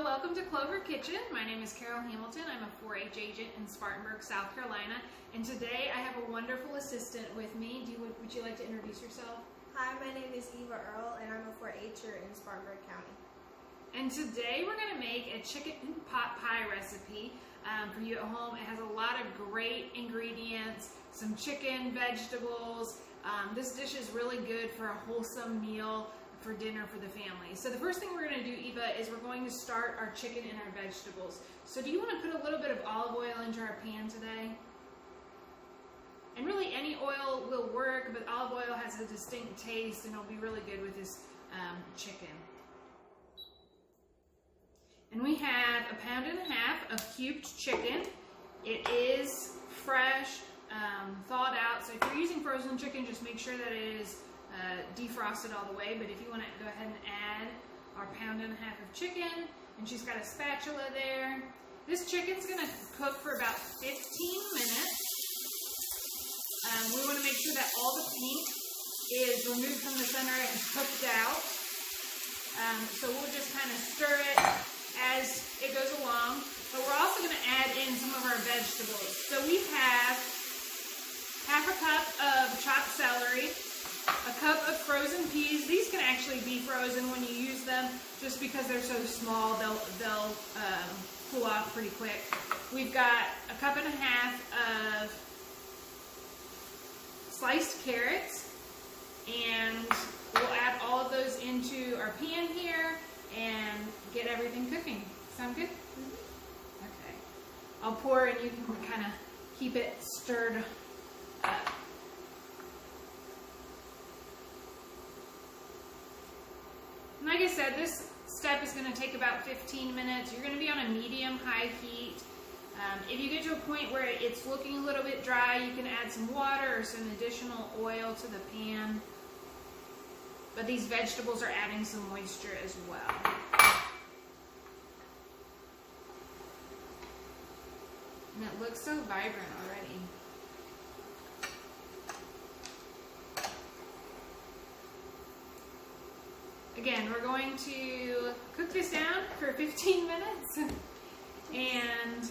Hello, welcome to Clover Kitchen. My name is Carol Hamilton. I'm a 4-H agent in Spartanburg, South Carolina. And today I have a wonderful assistant with me. Would you like to introduce yourself? Hi, my name is Eva Earl, and I'm a 4-H'er in Spartanburg County. And today we're going to make a chicken pot pie recipe for you at home. It has a lot of great ingredients, some chicken, vegetables. This dish is really good for a wholesome meal for dinner for the family. So the first thing we're going to do, Eva, is we're going to start our chicken and our vegetables. So do you want to put a little bit of olive oil into our pan today? And really any oil will work, but olive oil has a distinct taste and it'll be really good with this chicken. And we have 1.5 pounds of cubed chicken. It is fresh, thawed out. So if you're using frozen chicken, just make sure that it is defrosted all the way. But if you want to go ahead and add our 1.5 pounds of chicken, and she's got a spatula there. This chicken's going to cook for about 15 minutes. We want to make sure that all the pink is removed from the center and cooked out. So we'll just kind of stir it as it goes along. But we're also going to add in some of our vegetables. So we have 1/2 cup of chopped celery, 1 cup of frozen peas. These can actually be frozen when you use them, just because they're so small, they'll cool off pretty quick. We've got 1.5 cups of sliced carrots, and we'll add all of those into our pan here and get everything cooking. Sound good? Mm-hmm. Okay. I'll pour and you can kind of keep it stirred up. And like I said, this step is going to take about 15 minutes. You're going to be on a medium-high heat. If you get to a point where it's looking a little bit dry, you can add some water or some additional oil to the pan. But these vegetables are adding some moisture as well. And it looks so vibrant already. Again, we're going to cook this down for 15 minutes and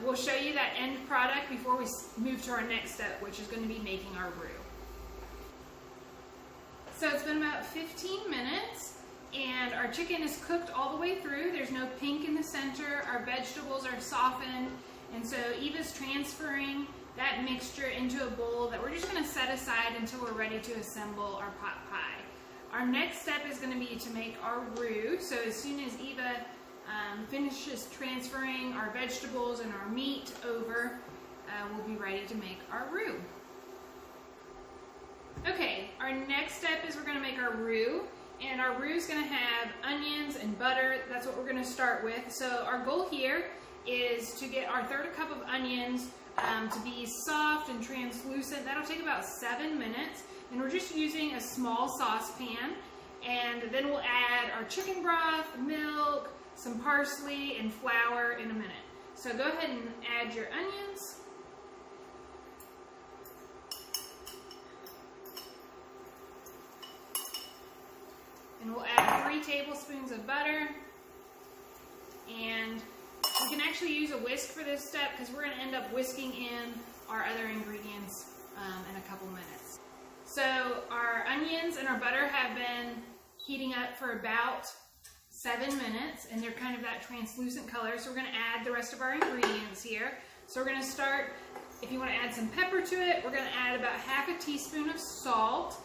we'll show you that end product before we move to our next step, which is going to be making our roux. So it's been about 15 minutes and our chicken is cooked all the way through. There's no pink in the center. Our vegetables are softened, and so Eva's transferring that mixture into a bowl that we're just going to set aside until we're ready to assemble our pot pie. Our next step is going to be to make our roux. So as soon as Eva finishes transferring our vegetables and our meat over, we'll be ready to make our roux. Okay, our next step is we're going to make our roux. And our roux is going to have onions and butter. That's what we're going to start with. So our goal here is to get our 1/3 cup of onions to be soft and translucent. That'll take about 7 minutes. And we're just using a small saucepan, and then we'll add our chicken broth, milk, some parsley, and flour in a minute. So go ahead and add your onions. And we'll add 3 tablespoons of butter. And you can actually use a whisk for this step because we're going to end up whisking in our other ingredients in a couple minutes. So our onions and our butter have been heating up for about 7 minutes, and they're kind of that translucent color. So we're going to add the rest of our ingredients here. So we're going to start, if you want to add some pepper to it, we're going to add about 1/2 teaspoon of salt,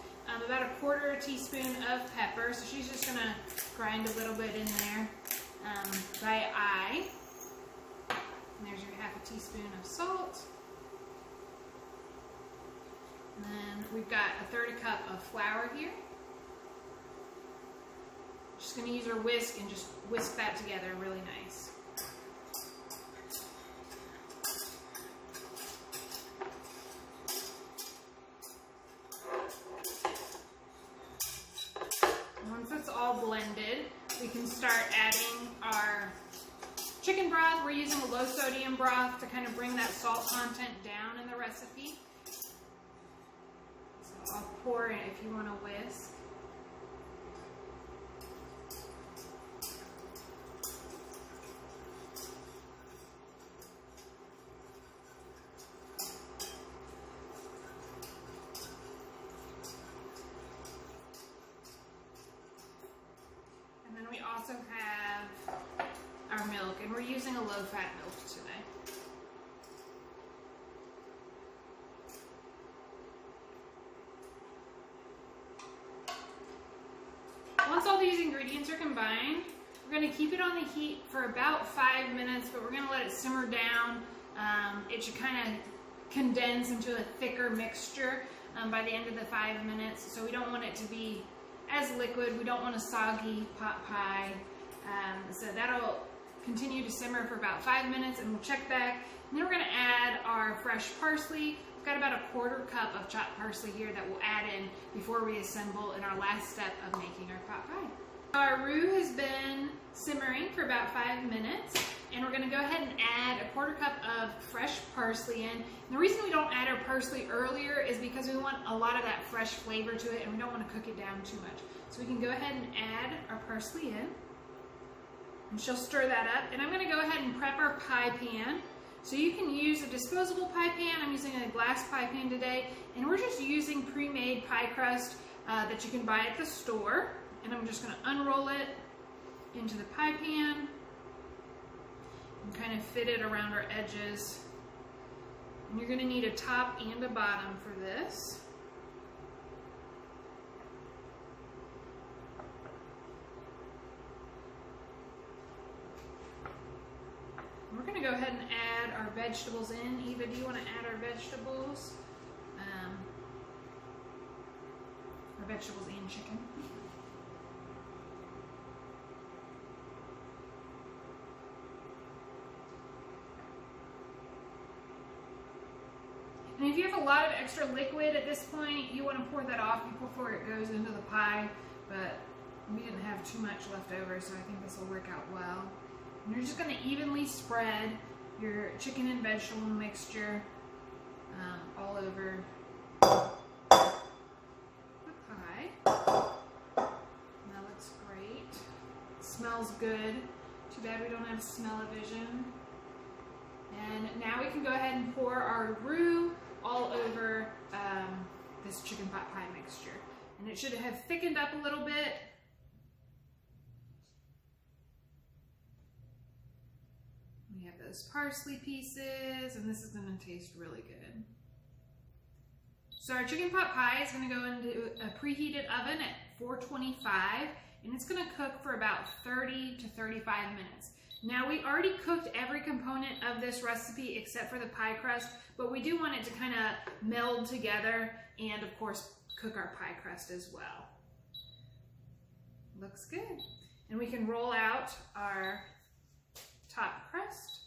about 1/4 teaspoon of pepper. So she's just going to grind a little bit in there by eye. And there's your 1/2 teaspoon of salt. And then we've got 1/3 cup of flour here. Just going to use our whisk and just whisk that together really nice. And once it's all blended, we can start adding our chicken broth. We're using a low sodium broth to kind of bring that salt content down in the recipe. I'll pour it if you want to whisk. also have our milk, and we're using a low-fat milk today. Once all these ingredients are combined, we're going to keep it on the heat for about 5 minutes, but we're going to let it simmer down. It should kind of condense into a thicker mixture by the end of the 5 minutes. So we don't want it to be as liquid. We don't want a soggy pot pie. So that'll continue to simmer for about 5 minutes, and we'll check back. And then we're going to add our fresh parsley. We've got about a 1/4 cup of chopped parsley here that we'll add in before we assemble in our last step of making our pot pie. Our roux has been simmering for about 5 minutes, and we're going to go ahead and add a 1/4 cup of fresh parsley in. And the reason we don't add our parsley earlier is because we want a lot of that fresh flavor to it, and we don't want to cook it down too much. So we can go ahead and add our parsley in, and she'll stir that up. And I'm going to go ahead and prep our pie pan. So you can use a disposable pie pan. I'm using a glass pie pan today, and we're just using pre-made pie crust that you can buy at the store. And I'm just going to unroll it into the pie pan and kind of fit it around our edges. And you're going to need a top and a bottom for this. We're going to go ahead and add our vegetables in. Eva, do you want to add our vegetables? Our vegetables and chicken. And if you have a lot of extra liquid at this point, you want to pour that off before it goes into the pie, but we didn't have too much left over, so I think this will work out well. And you're just going to evenly spread your chicken and vegetable mixture all over the pie. That looks great. It smells good. Too bad we don't have smell-o-vision. And now we can go ahead and pour our roux all over this chicken pot pie mixture. And it should have thickened up a little bit. We have those parsley pieces, and this is going to taste really good. So our chicken pot pie is going to go into a preheated oven at 425, and it's going to cook for about 30 to 35 minutes. Now, we already cooked every component of this recipe except for the pie crust, but we do want it to kind of meld together and, of course, cook our pie crust as well. Looks good. And we can roll out our top crust.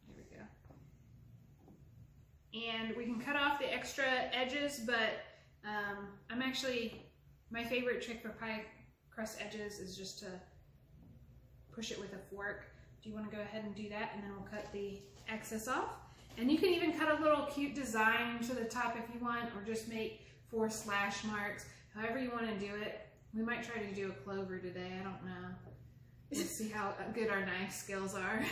There we go. And we can cut off the extra edges, but my favorite trick for pie crust edges is just to push it with a fork. Do you want to go ahead and do that? And then we'll cut the excess off. And you can even cut a little cute design to the top if you want, or just make 4 slash marks. However you want to do it. We might try to do a clover today. I don't know. Let's see how good our knife skills are.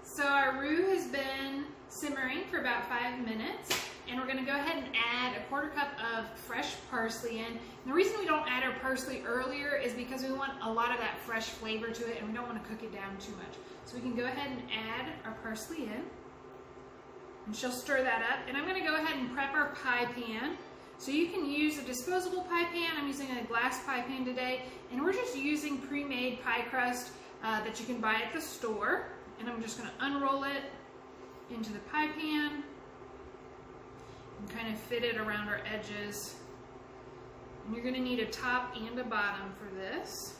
So our roux has been simmering for about 5 minutes, and we're going to go ahead and add a 1/4 cup of fresh parsley in. And the reason we don't add our parsley earlier is because we want a lot of that fresh flavor to it, and we don't want to cook it down too much. So we can go ahead and add our parsley in, and she'll stir that up. And I'm going to go ahead and prep our pie pan. So you can use a disposable pie pan. I'm using a glass pie pan today, and we're just using pre-made pie crust that you can buy at the store. And I'm just going to unroll it into the pie pan and kind of fit it around our edges. And you're going to need a top and a bottom for this.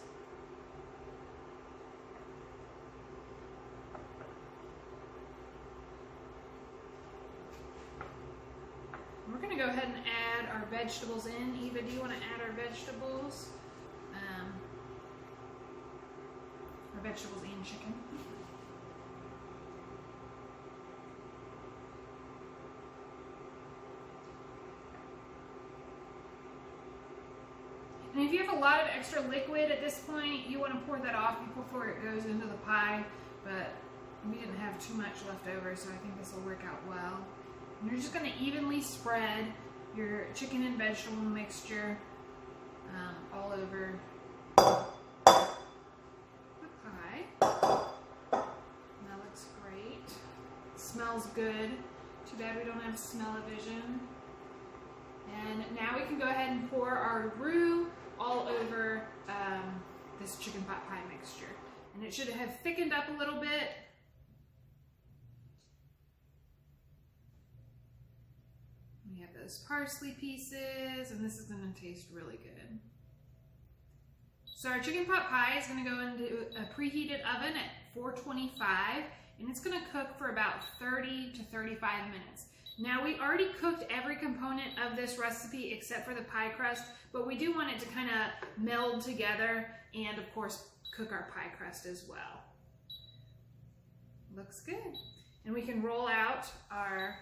And we're going to go ahead and add our vegetables in. Eva, do you want to add our vegetables? Our vegetables and chicken. And if you have a lot of extra liquid at this point, you want to pour that off before it goes into the pie, but we didn't have too much left over, so I think this will work out well. And you're just going to evenly spread your chicken and vegetable mixture all over the pie. That looks great. Smells good. Too bad we don't have smell-o-vision. And now we can go ahead and pour our roux all over this chicken pot pie mixture. And it should have thickened up a little bit. We have those parsley pieces, and this is going to taste really good. So our chicken pot pie is going to go into a preheated oven at 425, and it's going to cook for about 30 to 35 minutes. Now, we already cooked every component of this recipe except for the pie crust, but we do want it to kind of meld together and, of course, cook our pie crust as well. Looks good. And we can roll out our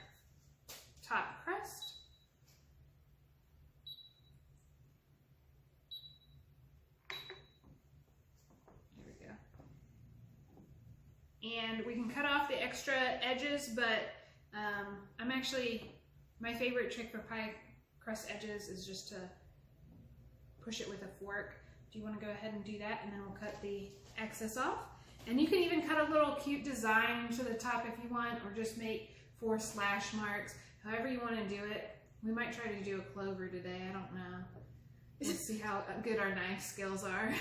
top crust. There we go. And we can cut off the extra edges, but my favorite trick for pie crust edges is just to push it with a fork. Do you want to go ahead and do that, and then we'll cut the excess off? And you can even cut a little cute design to the top if you want, or just make 4 slash marks, however you want to do it. We might try to do a clover today, I don't know. Let's see how good our knife skills are.